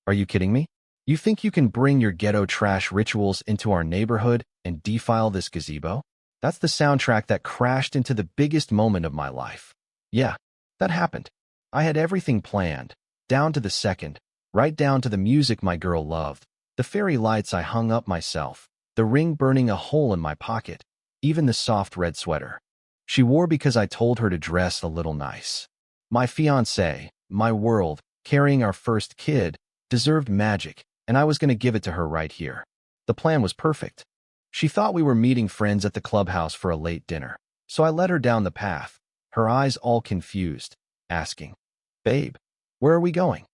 Are you kidding me? You think you can bring your ghetto trash rituals into our neighborhood and defile this gazebo? That's the soundtrack that crashed into the biggest moment of my life. Yeah, that happened. I had everything planned, down to the second, right down to the music my girl loved, the fairy lights I hung up myself, the ring burning a hole in my pocket, even the soft red sweater she wore because I told her to dress a little nice. My fiancé, my world, carrying our first kid, deserved magic, and I was going to give it to her right here. The plan was perfect. She thought we were meeting friends at the clubhouse for a late dinner, so I led her down the path, her eyes all confused, asking, "Babe, where are we going?"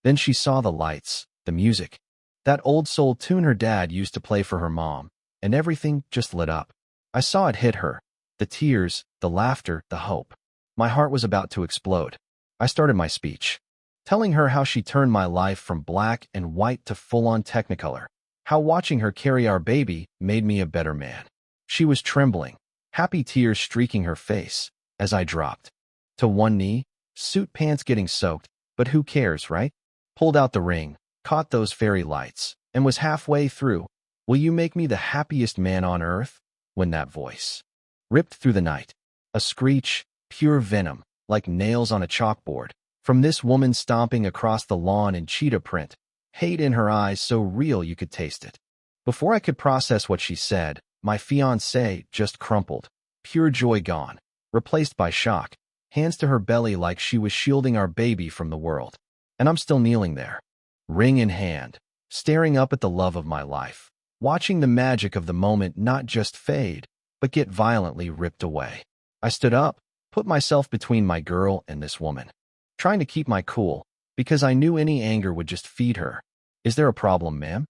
Then she saw the lights, the music, that old soul tune her dad used to play for her mom, and everything just lit up. I saw it hit her, the tears, the laughter, the hope. My heart was about to explode. I started my speech, telling her how she turned my life from black and white to full-on Technicolor, how watching her carry our baby made me a better man. She was trembling, happy tears streaking her face, as I dropped to one knee, suit pants getting soaked, but who cares, right? Pulled out the ring, caught those fairy lights, and was halfway through, "Will you make me the happiest man on earth?" when that voice ripped through the night. A screech, pure venom, like nails on a chalkboard, from this woman stomping across the lawn in cheetah print, hate in her eyes so real you could taste it. Before I could process what she said, my fiancé just crumpled, pure joy gone, replaced by shock, hands to her belly like she was shielding our baby from the world. And I'm still kneeling there, ring in hand, staring up at the love of my life, watching the magic of the moment not just fade, but get violently ripped away. I stood up, put myself between my girl and this woman, trying to keep my cool, because I knew any anger would just feed her. "Is there a problem, ma'am?"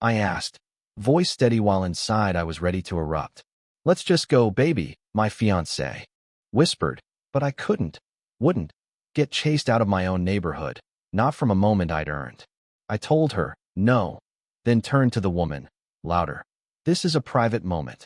I asked, voice steady while inside I was ready to erupt. "Let's just go, baby," my fiancé whispered, but I wouldn't, get chased out of my own neighborhood, not from a moment I'd earned. I told her, no, then turned to the woman, louder. "This is a private moment.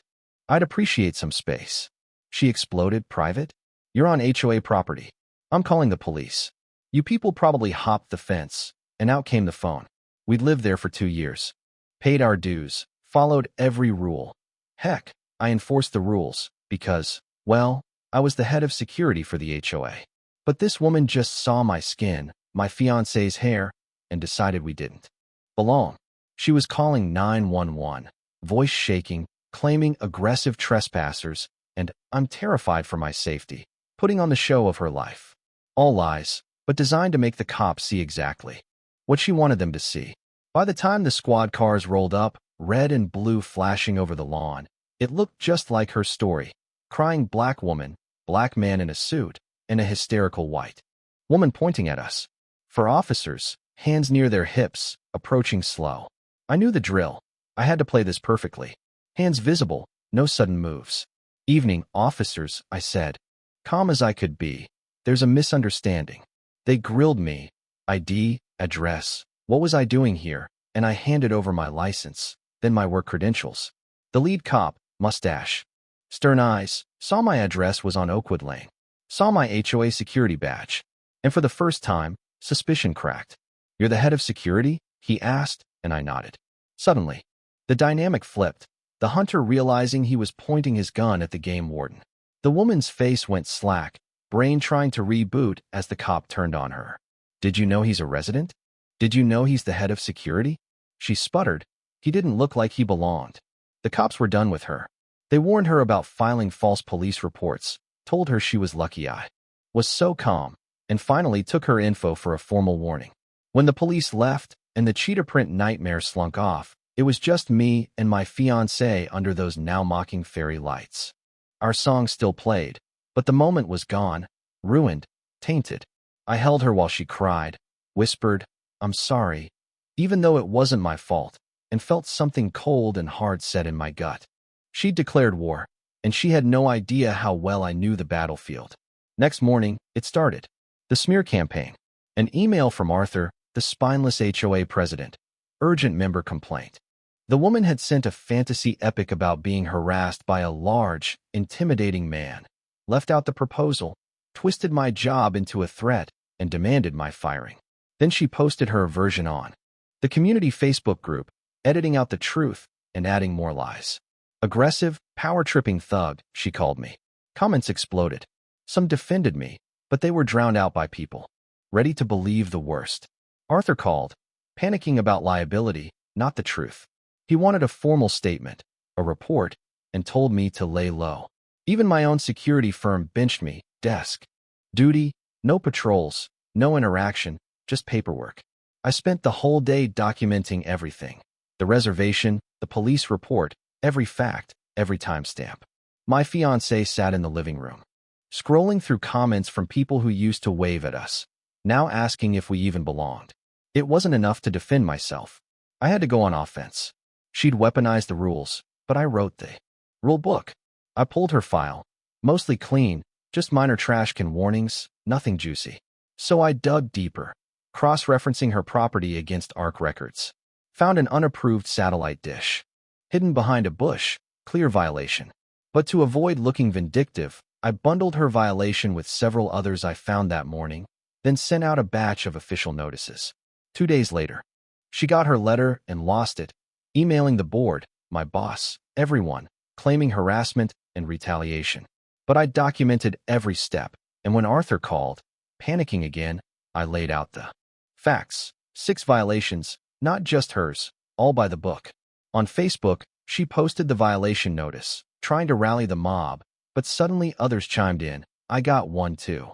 I'd appreciate some space." She exploded. "Private? You're on HOA property. I'm calling the police. You people probably hopped the fence," and out came the phone. We'd lived there for 2 years, paid our dues, followed every rule. Heck, I enforced the rules because, well, I was the head of security for the HOA. But this woman just saw my skin, my fiancé's hair, and decided we didn't belong. She was calling 911, voice shaking, claiming aggressive trespassers, and I'm terrified for my safety, putting on the show of her life. All lies, but designed to make the cops see exactly what she wanted them to see. By the time the squad cars rolled up, red and blue flashing over the lawn, it looked just like her story. Crying black woman, black man in a suit, and a hysterical white woman pointing at us. For officers, hands near their hips, approaching slow. I knew the drill. I had to play this perfectly. Hands visible, no sudden moves. "Evening, officers," I said, calm as I could be. "There's a misunderstanding." They grilled me. ID, address, what was I doing here, and I handed over my license, then my work credentials. The lead cop, mustache, stern eyes, saw my address was on Oakwood Lane, saw my HOA security badge, and for the first time, suspicion cracked. "You're the head of security?" he asked, and I nodded. Suddenly, the dynamic flipped, the hunter realizing he was pointing his gun at the game warden. The woman's face went slack, brain trying to reboot as the cop turned on her. "Did you know he's a resident? Did you know he's the head of security?" She sputtered. He didn't look like he belonged. The cops were done with her. They warned her about filing false police reports, told her she was lucky I was so calm, and finally took her info for a formal warning. When the police left and the cheetah print nightmare slunk off, it was just me and my fiancé under those now mocking fairy lights. Our song still played, but the moment was gone, ruined, tainted. I held her while she cried, whispered, "I'm sorry," even though it wasn't my fault, and felt something cold and hard set in my gut. She'd declared war, and she had no idea how well I knew the battlefield. Next morning, it started. The smear campaign. An email from Arthur, the spineless HOA president. Urgent member complaint. The woman had sent a fantasy epic about being harassed by a large, intimidating man, left out the proposal, twisted my job into a threat, and demanded my firing. Then she posted her version on The community Facebook group, editing out the truth and adding more lies. Aggressive, power-tripping thug, she called me. Comments exploded. Some defended me, but they were drowned out by people ready to believe the worst. Arthur called, panicking about liability, not the truth. He wanted a formal statement, a report, and told me to lay low. Even my own security firm benched me, desk. Duty, no patrols, no interaction, just paperwork. I spent the whole day documenting everything. The reservation, the police report, every fact, every timestamp. My fiancé sat in the living room, scrolling through comments from people who used to wave at us, now asking if we even belonged. It wasn't enough to defend myself. I had to go on offense. She'd weaponized the rules, but I wrote the rule book. I pulled her file, mostly clean, just minor trash can warnings, nothing juicy. So I dug deeper, cross-referencing her property against ARC records. Found an unapproved satellite dish, hidden behind a bush, clear violation. But to avoid looking vindictive, I bundled her violation with several others I found that morning, then sent out a batch of official notices. 2 days later, she got her letter and lost it, emailing the board, my boss, everyone, claiming harassment and retaliation. But I documented every step, and when Arthur called, panicking again, I laid out the facts. 6 violations, not just hers, all by the book. On Facebook, she posted the violation notice, trying to rally the mob, but suddenly others chimed in. I got one too.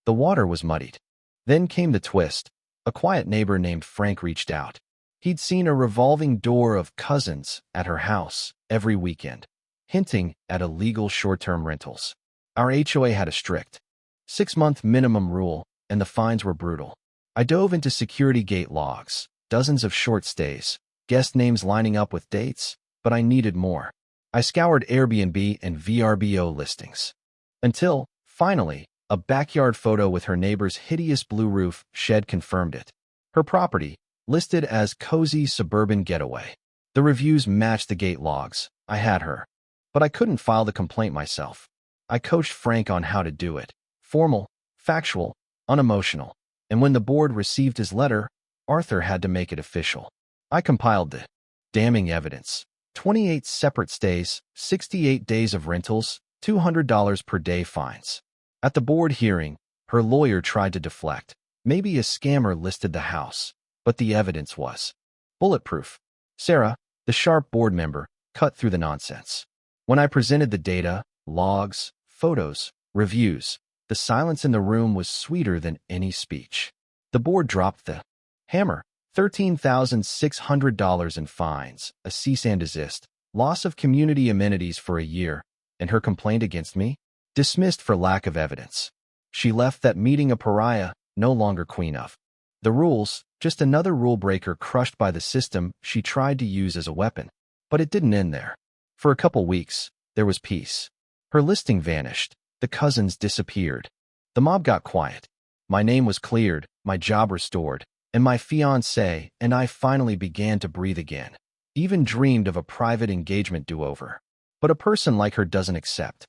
The water was muddied. Then came the twist. A quiet neighbor named Frank reached out. He'd seen a revolving door of cousins at her house every weekend, hinting at illegal short-term rentals. Our HOA had a strict 6-month minimum rule, and the fines were brutal. I dove into security gate logs, dozens of short stays, guest names lining up with dates, but I needed more. I scoured Airbnb and VRBO listings. Until, finally, a backyard photo with her neighbor's hideous blue roof shed confirmed it. Her property, listed as cozy suburban getaway. The reviews matched the gate logs. I had her. But I couldn't file the complaint myself. I coached Frank on how to do it. Formal, factual, unemotional. And when the board received his letter, Arthur had to make it official. I compiled the damning evidence. 28 separate stays, 68 days of rentals, $200 per day fines. At the board hearing, her lawyer tried to deflect. Maybe a scammer listed the house, but the evidence was bulletproof. Sarah, the sharp board member, cut through the nonsense. When I presented the data, logs, photos, reviews, the silence in the room was sweeter than any speech. The board dropped the hammer. $13,600 in fines, a cease and desist, loss of community amenities for a year, and her complaint against me? Dismissed for lack of evidence. She left that meeting a pariah, no longer queen of the rules, just another rule breaker crushed by the system she tried to use as a weapon. But it didn't end there. For a couple weeks, there was peace. Her listing vanished. The cousins disappeared. The mob got quiet. My name was cleared, my job restored, and my fiancé and I finally began to breathe again. Even dreamed of a private engagement do-over. But a person like her doesn't accept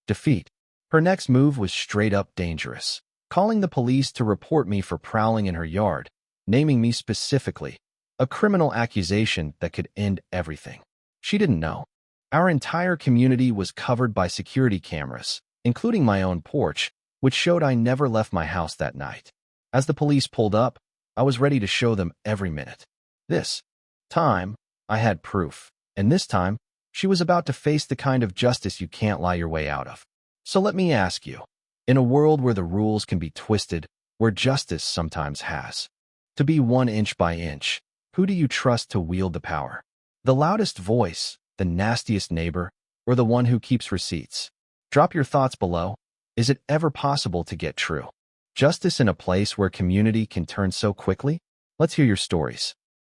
defeat. Her next move was straight up dangerous, calling the police to report me for prowling in her yard, naming me specifically, a criminal accusation that could end everything. She didn't know. Our entire community was covered by security cameras, including my own porch, which showed I never left my house that night. As the police pulled up, I was ready to show them every minute. This time, I had proof, and this time, she was about to face the kind of justice you can't lie your way out of. So let me ask you, in a world where the rules can be twisted, where justice sometimes has to be 1 inch by inch, who do you trust to wield the power? The loudest voice, the nastiest neighbor, or the one who keeps receipts? Drop your thoughts below. Is it ever possible to get true justice in a place where community can turn so quickly? Let's hear your stories.